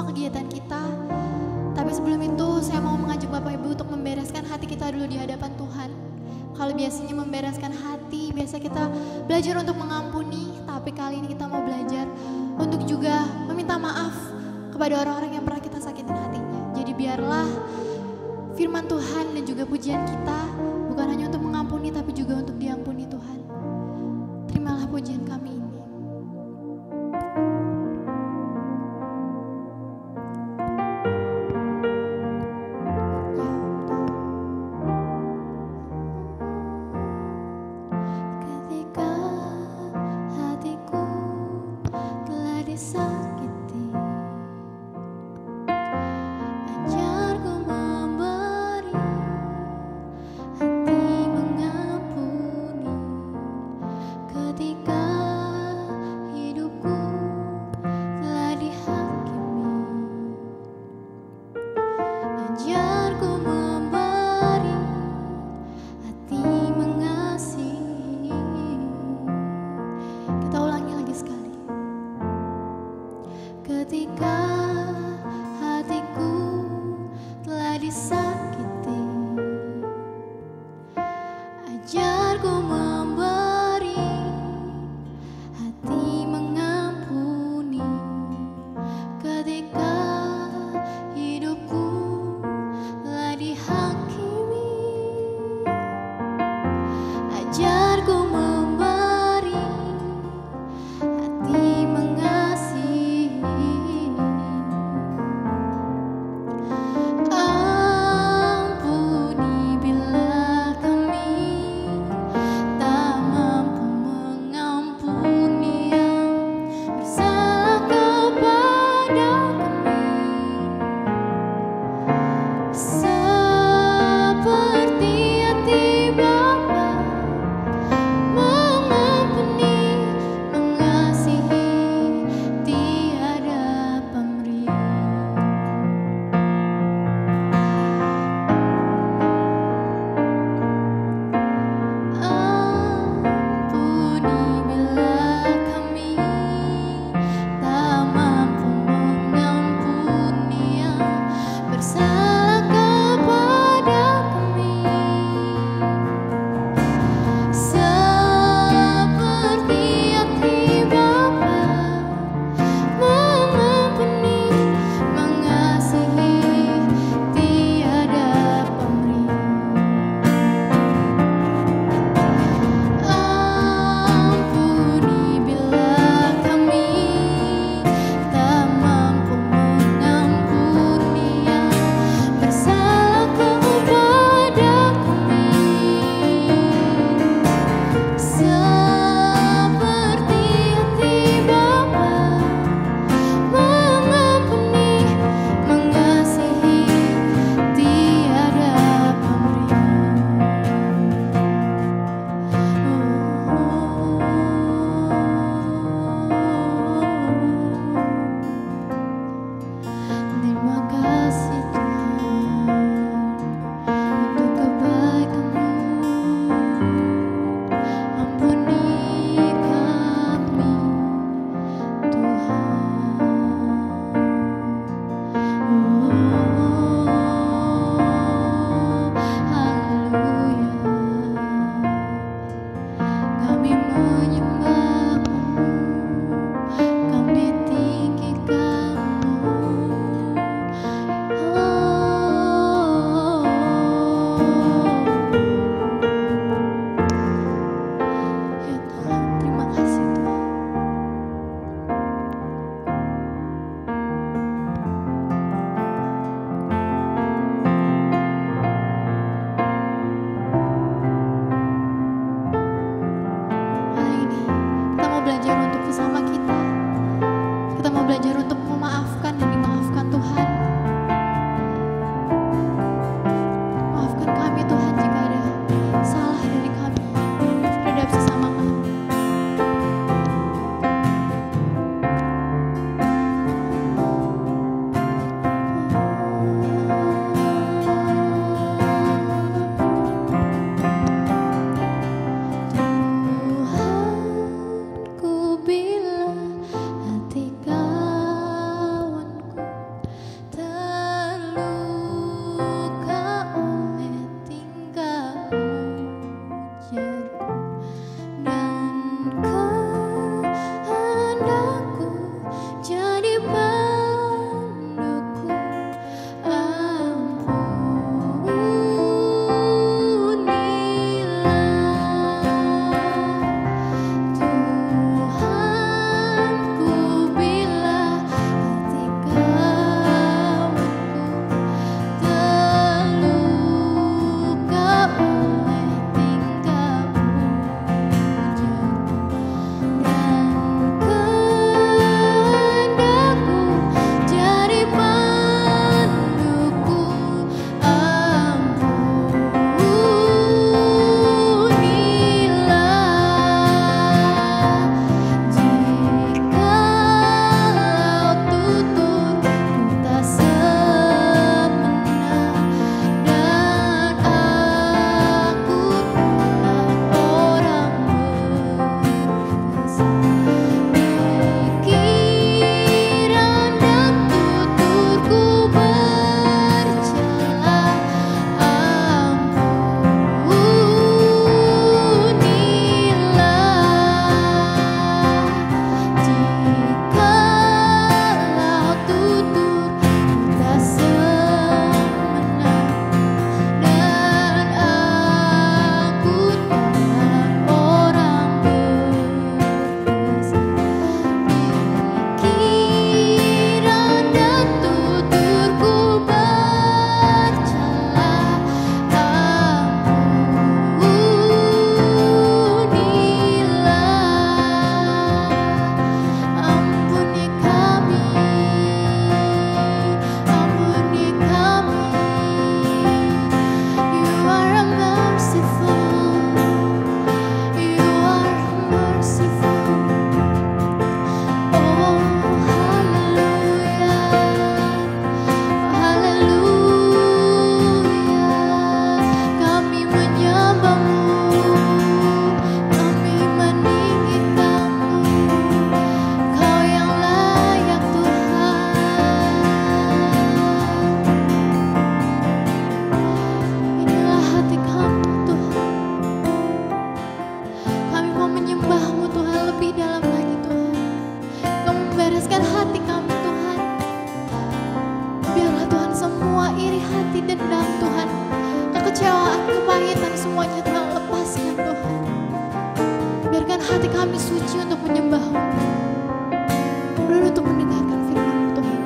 kegiatan kita. Tapi sebelum itu saya mau mengajak Bapak Ibu untuk membereskan hati kita dulu di hadapan Tuhan. Kalau biasanya membereskan hati, biasa kita belajar untuk mengampuni, tapi kali ini kita mau belajar untuk juga meminta maaf kepada orang-orang yang pernah kita sakitin hatinya. Jadi biarlah firman Tuhan dan juga pujian kita bukan hanya untuk mengampuni, tapi juga untuk diampuni Tuhan. Terimalah pujian kami ini. dendam Tuhan, kekecewaan, kepahitan, semuanya Tuhan lepaskan Tuhan. Biarkan hati kami suci untuk menyembah-Mu dan untuk mendengarkan firman-Mu Tuhan.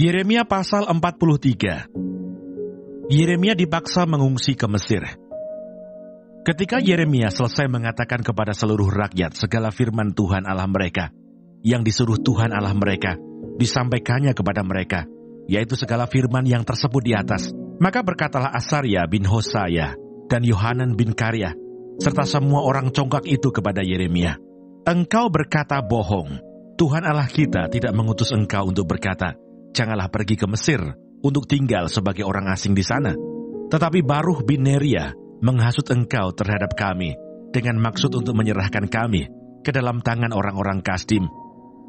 Yeremia pasal 43. Yeremia dipaksa mengungsi ke Mesir. Ketika Yeremia selesai mengatakan kepada seluruh rakyat segala firman Tuhan Allah mereka, yang disuruh Tuhan Allah mereka, disampaikannya kepada mereka, yaitu segala firman yang tersebut di atas. Maka berkatalah Asarya bin Hosaya dan Yohanan bin Karyah, serta semua orang congkak itu kepada Yeremia, "Engkau berkata bohong. Tuhan Allah kita tidak mengutus engkau untuk berkata, janganlah pergi ke Mesir untuk tinggal sebagai orang asing di sana. Tetapi Baruch bin Neria menghasut engkau terhadap kami dengan maksud untuk menyerahkan kami ke dalam tangan orang-orang Kasdim,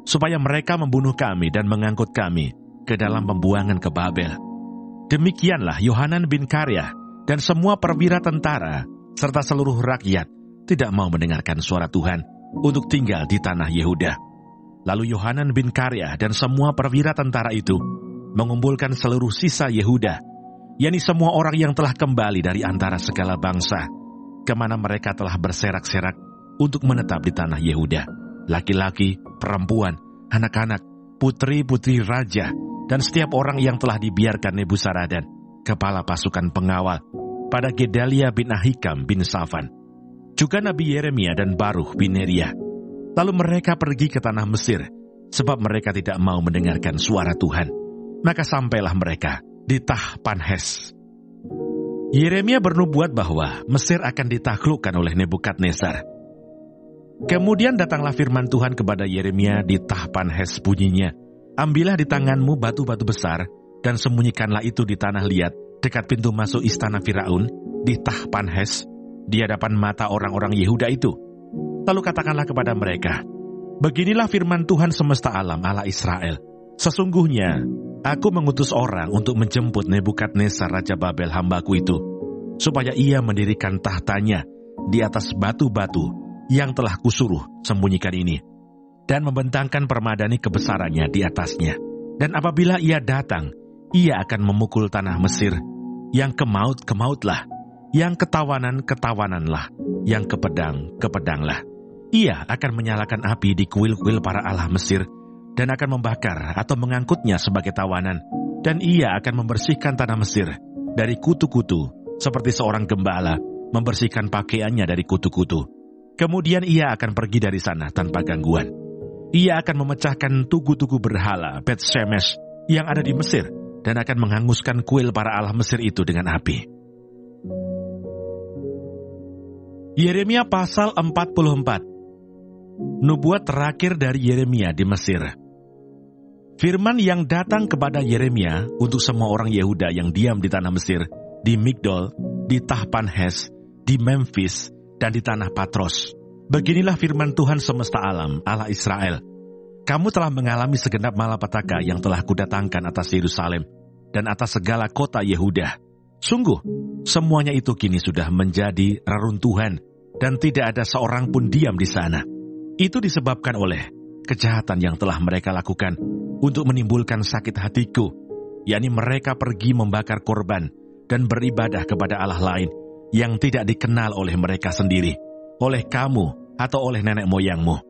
supaya mereka membunuh kami dan mengangkut kami ke dalam pembuangan ke Babel." Demikianlah Yohanan bin Karyah dan semua perwira tentara serta seluruh rakyat tidak mau mendengarkan suara Tuhan untuk tinggal di tanah Yehuda. Lalu Yohanan bin Karyah dan semua perwira tentara itu mengumpulkan seluruh sisa Yehuda, yakni semua orang yang telah kembali dari antara segala bangsa, kemana mereka telah berserak-serak untuk menetap di tanah Yehuda. Laki-laki, perempuan, anak-anak, putri-putri raja, dan setiap orang yang telah dibiarkan Nebuzaradan, kepala pasukan pengawal, pada Gedalia bin Ahikam bin Safan, juga Nabi Yeremia dan Baruch bin Neria. Lalu mereka pergi ke tanah Mesir, sebab mereka tidak mau mendengarkan suara Tuhan. Maka sampailah mereka di Tahpanhes. Yeremia bernubuat bahwa Mesir akan ditaklukkan oleh Nebukadnezar. Kemudian datanglah firman Tuhan kepada Yeremia di Tahpanhes bunyinya, "Ambillah di tanganmu batu-batu besar, dan sembunyikanlah itu di tanah liat, dekat pintu masuk istana Firaun, di Tahpanhes, di hadapan mata orang-orang Yehuda itu. Lalu katakanlah kepada mereka, beginilah firman Tuhan semesta alam Allah Israel. Sesungguhnya, aku mengutus orang untuk menjemput Nebukadnezar Raja Babel hambaku itu, supaya ia mendirikan tahtanya di atas batu-batu yang telah kusuruh sembunyikan ini, dan membentangkan permadani kebesarannya di atasnya. Dan apabila ia datang, ia akan memukul tanah Mesir, yang kemaut-kemautlah, yang ketawanan-ketawananlah, yang kepedang-kepedanglah. Ia akan menyalakan api di kuil-kuil para allah Mesir, dan akan membakar atau mengangkutnya sebagai tawanan. Dan ia akan membersihkan tanah Mesir dari kutu-kutu, seperti seorang gembala membersihkan pakaiannya dari kutu-kutu. Kemudian ia akan pergi dari sana tanpa gangguan. Ia akan memecahkan tugu-tugu berhala Bet Shemesh yang ada di Mesir, dan akan menghanguskan kuil para allah Mesir itu dengan api. Yeremia pasal 44. Nubuat terakhir dari Yeremia di Mesir. Firman yang datang kepada Yeremia untuk semua orang Yehuda yang diam di tanah Mesir, di Migdol, di Tahpanhes, di Memphis, dan di tanah Patros. Beginilah firman Tuhan semesta alam, Allah Israel. Kamu telah mengalami segenap malapetaka yang telah kudatangkan atas Yerusalem dan atas segala kota Yehuda, Sungguh, semuanya itu kini sudah menjadi reruntuhan dan tidak ada seorang pun diam di sana. Itu disebabkan oleh kejahatan yang telah mereka lakukan untuk menimbulkan sakit hatiku, yakni mereka pergi membakar korban dan beribadah kepada Allah lain yang tidak dikenal oleh mereka sendiri, oleh kamu atau oleh nenek moyangmu.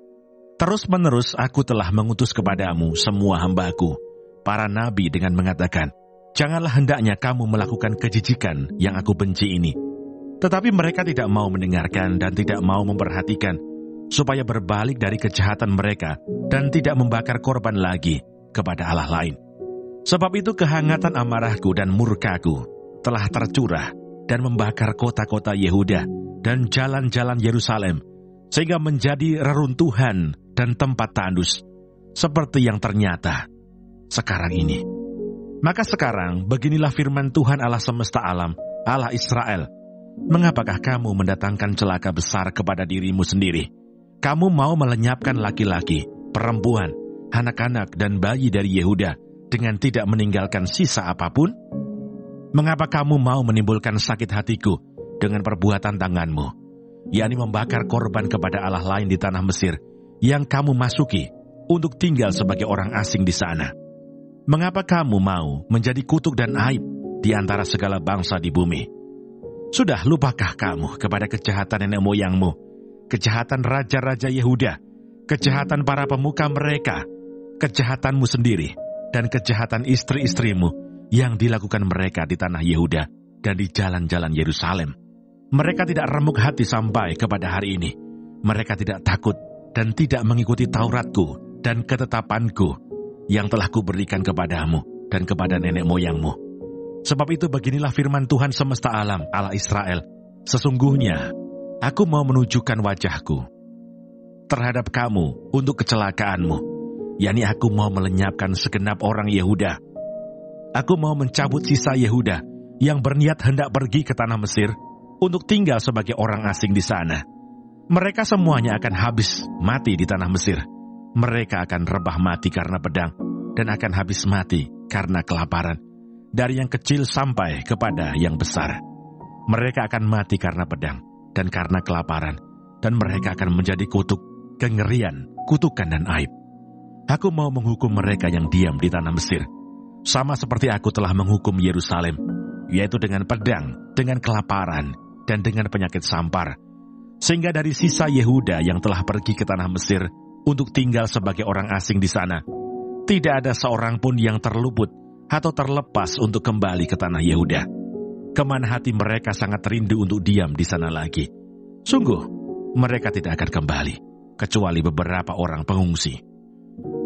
Terus-menerus aku telah mengutus kepadamu semua hamba-Ku, para nabi, dengan mengatakan, janganlah hendaknya kamu melakukan kejijikan yang aku benci ini. Tetapi mereka tidak mau mendengarkan dan tidak mau memperhatikan, supaya berbalik dari kejahatan mereka dan tidak membakar korban lagi kepada Allah lain. Sebab itu kehangatan amarahku dan murkaku telah tercurah dan membakar kota-kota Yehuda dan jalan-jalan Yerusalem, sehingga menjadi reruntuhan dan tempat tandus, seperti yang ternyata sekarang ini. Maka sekarang beginilah firman Tuhan Allah semesta alam, Allah Israel. Mengapakah kamu mendatangkan celaka besar kepada dirimu sendiri? Kamu mau melenyapkan laki-laki, perempuan, anak-anak dan bayi dari Yehuda dengan tidak meninggalkan sisa apapun? Mengapa kamu mau menimbulkan sakit hatiku dengan perbuatan tanganmu, yakni membakar korban kepada Allah lain di tanah Mesir yang kamu masuki untuk tinggal sebagai orang asing di sana? Mengapa kamu mau menjadi kutuk dan aib di antara segala bangsa di bumi? Sudah lupakah kamu kepada kejahatan nenek moyangmu, kejahatan raja-raja Yehuda, kejahatan para pemuka mereka, kejahatanmu sendiri, dan kejahatan istri-istrimu yang dilakukan mereka di tanah Yehuda dan di jalan-jalan Yerusalem? Mereka tidak remuk hati sampai kepada hari ini. Mereka tidak takut dan tidak mengikuti Tauratku dan ketetapanku yang telah kuberikan kepadamu dan kepada nenek moyangmu. Sebab itu beginilah firman Tuhan semesta alam, Allah Israel. Sesungguhnya, aku mau menunjukkan wajahku terhadap kamu untuk kecelakaanmu, yakni aku mau melenyapkan segenap orang Yehuda. Aku mau mencabut sisa Yehuda yang berniat hendak pergi ke tanah Mesir untuk tinggal sebagai orang asing di sana. Mereka semuanya akan habis mati di tanah Mesir. Mereka akan rebah mati karena pedang dan akan habis mati karena kelaparan, dari yang kecil sampai kepada yang besar. Mereka akan mati karena pedang dan karena kelaparan, dan mereka akan menjadi kutuk, kengerian, kutukan dan aib. Aku mau menghukum mereka yang diam di tanah Mesir, sama seperti aku telah menghukum Yerusalem, yaitu dengan pedang, dengan kelaparan, dan dengan penyakit sampar. Sehingga dari sisa Yehuda yang telah pergi ke tanah Mesir untuk tinggal sebagai orang asing di sana, tidak ada seorang pun yang terluput atau terlepas untuk kembali ke tanah Yehuda, kemana hati mereka sangat rindu untuk diam di sana lagi. Sungguh, mereka tidak akan kembali, kecuali beberapa orang pengungsi.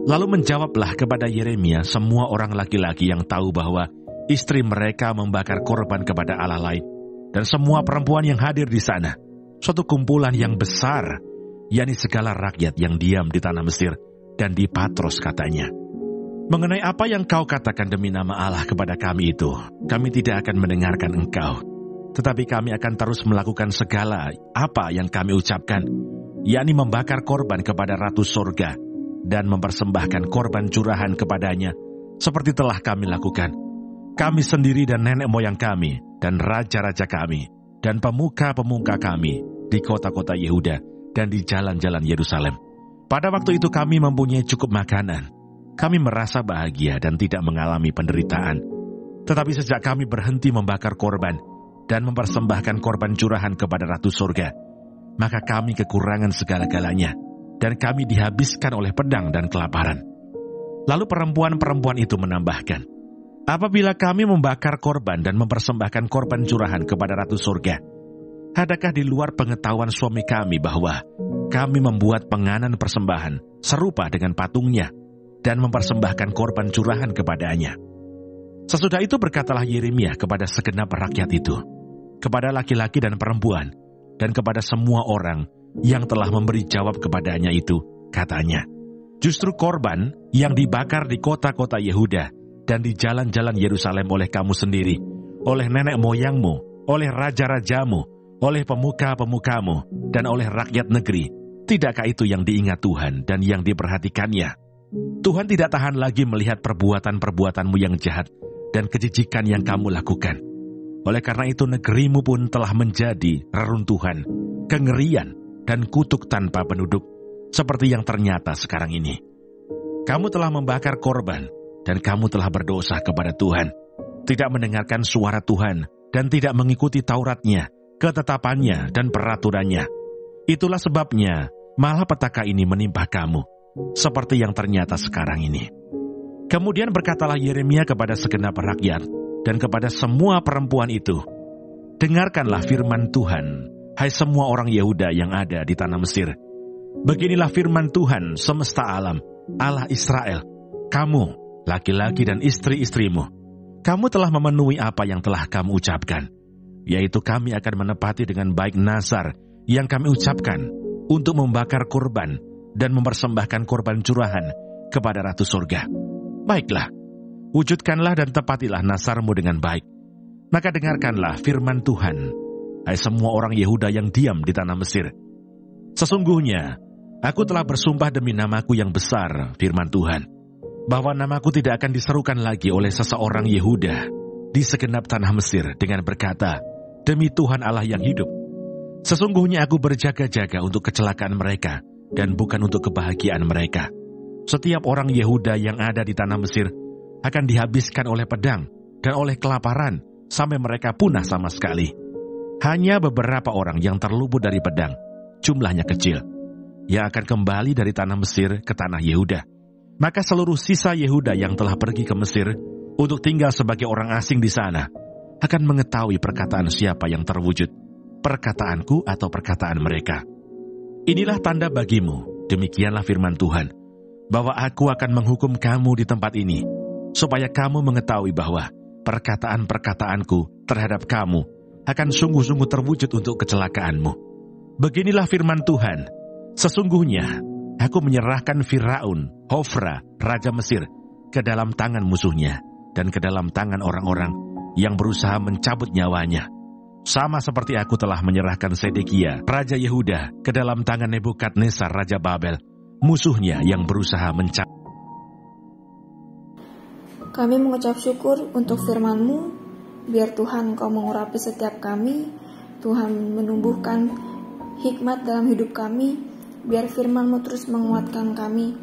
Lalu menjawablah kepada Yeremia semua orang laki-laki yang tahu bahwa istri mereka membakar korban kepada Allah lain, dan semua perempuan yang hadir di sana, suatu kumpulan yang besar, yakni segala rakyat yang diam di tanah Mesir dan di Patros, katanya. Mengenai apa yang kau katakan demi nama Allah kepada kami itu, kami tidak akan mendengarkan engkau, tetapi kami akan terus melakukan segala apa yang kami ucapkan, yakni membakar korban kepada Ratu Sorga dan mempersembahkan korban curahan kepadanya, seperti telah kami lakukan. Kami sendiri dan nenek moyang kami, dan raja-raja kami, dan pemuka-pemuka kami di kota-kota Yehuda dan di jalan-jalan Yerusalem. Pada waktu itu kami mempunyai cukup makanan. Kami merasa bahagia dan tidak mengalami penderitaan. Tetapi sejak kami berhenti membakar korban dan mempersembahkan korban curahan kepada Ratu Sorga, maka kami kekurangan segala-galanya, dan kami dihabiskan oleh pedang dan kelaparan. Lalu perempuan-perempuan itu menambahkan, apabila kami membakar korban dan mempersembahkan korban curahan kepada Ratu Sorga, adakah di luar pengetahuan suami kami bahwa kami membuat penganan persembahan serupa dengan patungnya dan mempersembahkan korban curahan kepadanya? Sesudah itu berkatalah Yeremia kepada segenap rakyat itu, kepada laki-laki dan perempuan, dan kepada semua orang yang telah memberi jawab kepadanya itu, katanya, justru korban yang dibakar di kota-kota Yehuda dan di jalan-jalan Yerusalem oleh kamu sendiri, oleh nenek moyangmu, oleh raja-rajamu, oleh pemuka-pemukamu, dan oleh rakyat negeri, tidakkah itu yang diingat Tuhan dan yang diperhatikannya? Tuhan tidak tahan lagi melihat perbuatan-perbuatanmu yang jahat dan kejijikan yang kamu lakukan. Oleh karena itu negerimu pun telah menjadi reruntuhan, kengerian, dan kutuk tanpa penduduk, seperti yang ternyata sekarang ini. Kamu telah membakar korban, dan kamu telah berdosa kepada Tuhan, tidak mendengarkan suara Tuhan, dan tidak mengikuti Tauratnya, ketetapannya, dan peraturannya. Itulah sebabnya malapetaka ini menimpa kamu, seperti yang ternyata sekarang ini. Kemudian berkatalah Yeremia kepada segenap rakyat, dan kepada semua perempuan itu, dengarkanlah firman Tuhan, hai semua orang Yehuda yang ada di tanah Mesir. Beginilah firman Tuhan semesta alam, Allah Israel, kamu, laki-laki dan istri-istrimu, kamu telah memenuhi apa yang telah kamu ucapkan, yaitu kami akan menepati dengan baik nazar yang kami ucapkan untuk membakar korban dan mempersembahkan korban curahan kepada Ratu Surga. Baiklah, wujudkanlah dan tepatilah nazarmu dengan baik. Maka dengarkanlah firman Tuhan, hai semua orang Yehuda yang diam di tanah Mesir. Sesungguhnya, aku telah bersumpah demi namaku yang besar, firman Tuhan, bahwa namaku tidak akan diserukan lagi oleh seseorang Yehuda di segenap tanah Mesir dengan berkata, demi Tuhan Allah yang hidup. Sesungguhnya aku berjaga-jaga untuk kecelakaan mereka dan bukan untuk kebahagiaan mereka. Setiap orang Yehuda yang ada di tanah Mesir akan dihabiskan oleh pedang dan oleh kelaparan sampai mereka punah sama sekali. Hanya beberapa orang yang terluput dari pedang, jumlahnya kecil, yang akan kembali dari tanah Mesir ke tanah Yehuda. Maka seluruh sisa Yehuda yang telah pergi ke Mesir untuk tinggal sebagai orang asing di sana akan mengetahui perkataan siapa yang terwujud, perkataanku atau perkataan mereka. Inilah tanda bagimu, demikianlah firman Tuhan, bahwa aku akan menghukum kamu di tempat ini, supaya kamu mengetahui bahwa perkataan-perkataanku terhadap kamu akan sungguh-sungguh terwujud untuk kecelakaanmu. Beginilah firman Tuhan, sesungguhnya aku menyerahkan Firaun, Hofra, Raja Mesir, ke dalam tangan musuhnya, dan ke dalam tangan orang-orang yang berusaha mencabut nyawanya. Sama seperti aku telah menyerahkan Sedekia, Raja Yehuda, ke dalam tangan Nebukadnezar, Raja Babel, musuhnya yang berusaha mencabut. Kami mengucap syukur untuk firman-Mu, biar Tuhan Kau mengurapi setiap kami, Tuhan menumbuhkan hikmat dalam hidup kami, biar firman-Mu terus menguatkan kami.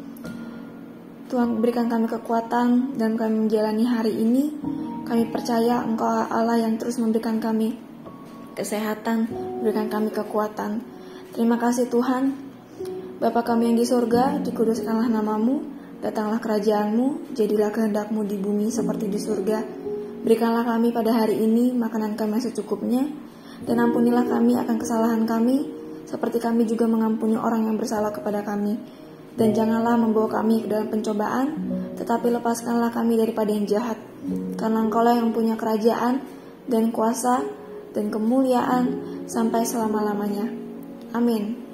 Tuhan berikan kami kekuatan dan kami menjalani hari ini. Kami percaya Engkau Allah yang terus memberikan kami kesehatan, berikan kami kekuatan. Terima kasih Tuhan. Bapa kami yang di surga, dikuduskanlah namamu, datanglah kerajaan-Mu, jadilah kehendak-Mu di bumi seperti di surga. Berikanlah kami pada hari ini makanan kami secukupnya, dan ampunilah kami akan kesalahan kami, seperti kami juga mengampuni orang yang bersalah kepada kami. Dan janganlah membawa kami ke dalam pencobaan, tetapi lepaskanlah kami daripada yang jahat. Karena Engkau-lah yang punya kerajaan, dan kuasa, dan kemuliaan, sampai selama-lamanya. Amin.